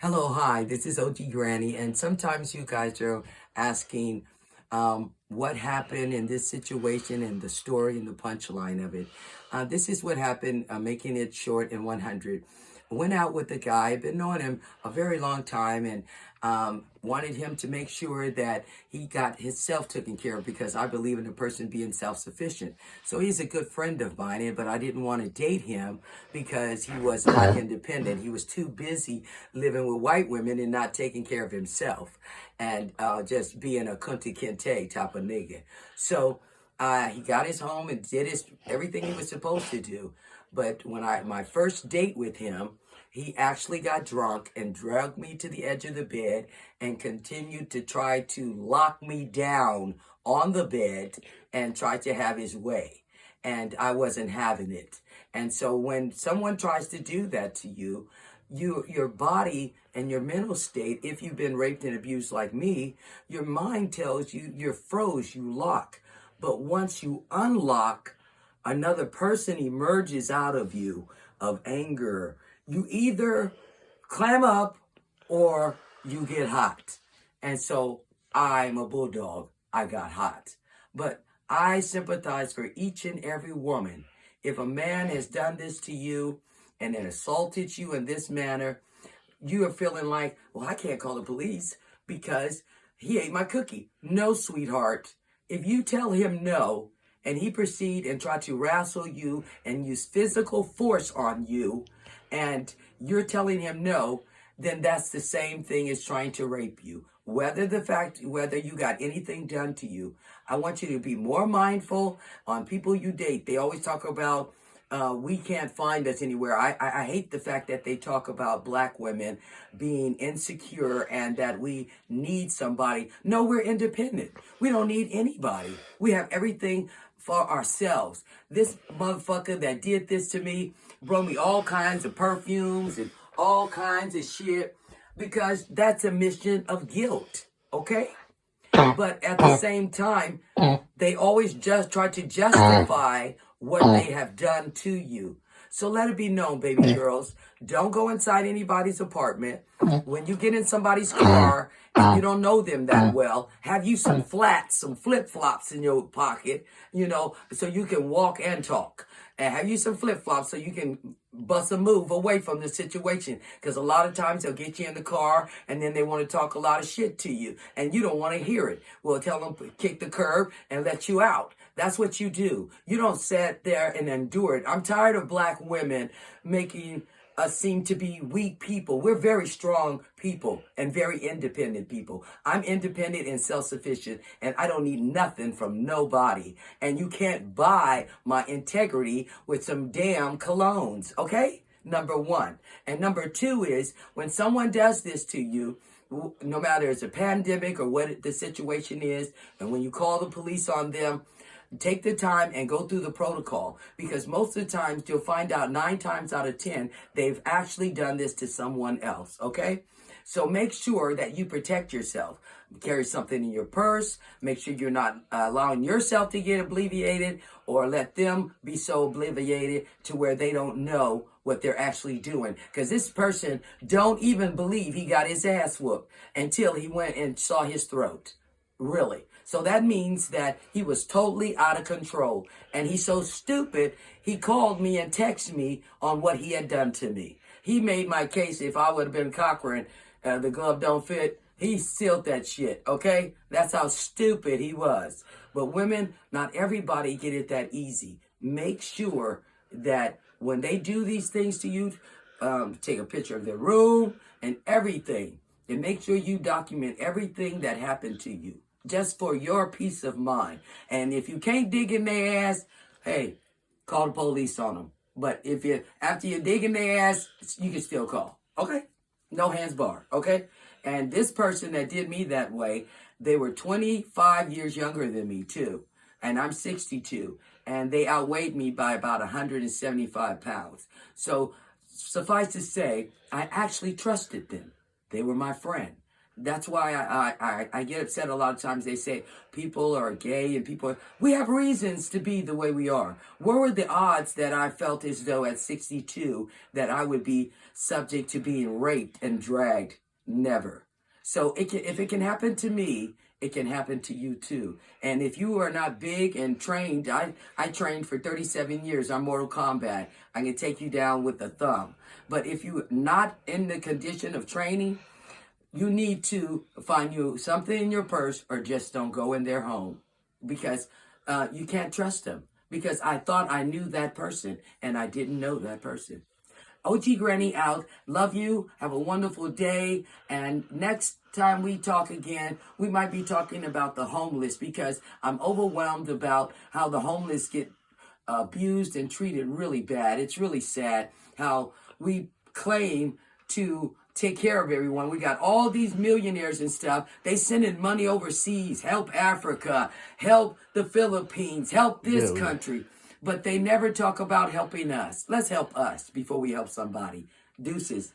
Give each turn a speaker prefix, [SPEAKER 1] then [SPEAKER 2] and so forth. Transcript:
[SPEAKER 1] Hello, hi, this is OG Granny, and sometimes you guys are asking what happened in this situation and the story and the punchline of it. This is what happened, making it short in 100. Went out with a guy, I've been knowing him a very long time, and wanted him to make sure that he got himself taken care of because I believe in a person being self-sufficient. So he's a good friend of mine, but I didn't want to date him because he was not independent. He was too busy living with white women and not taking care of himself and just being a kunti kinte type of nigga. So he got his home and did everything he was supposed to do. But when my first date with him, he actually got drunk and dragged me to the edge of the bed and continued to try to lock me down on the bed and try to have his way. And I wasn't having it. And so when someone tries to do that to you, your body and your mental state, if you've been raped and abused like me, your mind tells you you're froze, you lock. But once you unlock, another person emerges out of you of anger. You either clam up or you get hot. And so I'm a bulldog. I got hot. But I sympathize for each and every woman. If a man has done this to you and then assaulted you in this manner, you are feeling like, well, I can't call the police because he ate my cookie. No, sweetheart. If you tell him no, and he proceed and try to wrestle you and use physical force on you, and you're telling him no, then that's the same thing as trying to rape you. Whether you got anything done to you, I want you to be more mindful on people you date. They always talk about we can't find us anywhere. I hate the fact that they talk about black women being insecure and that we need somebody. No, we're independent. We don't need anybody. We have everything for ourselves. This motherfucker that did this to me brought me all kinds of perfumes and all kinds of shit because that's a mission of guilt, okay? But at the same time, they always just try to justify what they have done to you. So let it be known, baby girls, don't go inside anybody's apartment. When you get in somebody's car and you don't know them that well, have you some flats, some flip-flops in your pocket, so you can walk and talk. And have you some flip-flops so you can bust a move away from the situation. Because a lot of times they'll get you in the car and then they want to talk a lot of shit to you. And you don't want to hear it. Well, tell them kick the curb and let you out. That's what you do. You don't sit there and endure it. I'm tired of black women making us seem to be weak people. We're very strong people and very independent people. I'm independent and self-sufficient, and I don't need nothing from nobody. And you can't buy my integrity with some damn colognes, okay? Number one. And number two is when someone does this to you, no matter it's a pandemic or what the situation is, and when you call the police on them, take the time and go through the protocol because most of the times you'll find out 9 times out of 10 they've actually done this to someone else, okay? So make sure that you protect yourself. Carry something in your purse. Make sure you're not allowing yourself to get obliviated or let them be so obliviated to where they don't know what they're actually doing. Because this person don't even believe he got his ass whooped until he went and saw his throat. Really. So that means that he was totally out of control. And he's so stupid, he called me and texted me on what he had done to me. He made my case if I would have been Cochran, the glove don't fit. He sealed that shit, okay? That's how stupid he was. But women, not everybody get it that easy. Make sure that when they do these things to you, take a picture of their room and everything. And make sure you document everything that happened to you. Just for your peace of mind. And if you can't dig in their ass, hey, call the police on them. But after you're digging their ass, you can still call. Okay? No hands barred. Okay? And this person that did me that way, they were 25 years younger than me too. And I'm 62. And they outweighed me by about 175 pounds. So suffice to say, I actually trusted them. They were my friend. That's why I get upset a lot of times. They say people are gay and we have reasons to be the way we are. What were the odds that I felt as though at 62 that I would be subject to being raped and dragged? Never. So if it can happen to me, it can happen to you too. And if you are not big and trained, I trained for 37 years on Mortal Kombat. I can take you down with a thumb. But if you're not in the condition of training, you need to find you something in your purse or just don't go in their home because you can't trust them. Because I thought I knew that person and I didn't know that person. OG Granny out. Love you. Have a wonderful day. And next time we talk again, we might be talking about the homeless because I'm overwhelmed about how the homeless get abused and treated really bad. It's really sad how we claim to take care of everyone. We got all these millionaires and stuff. They sending money overseas, help Africa, help the Philippines, help this country. But they never talk about helping us. Let's help us before we help somebody. Deuces.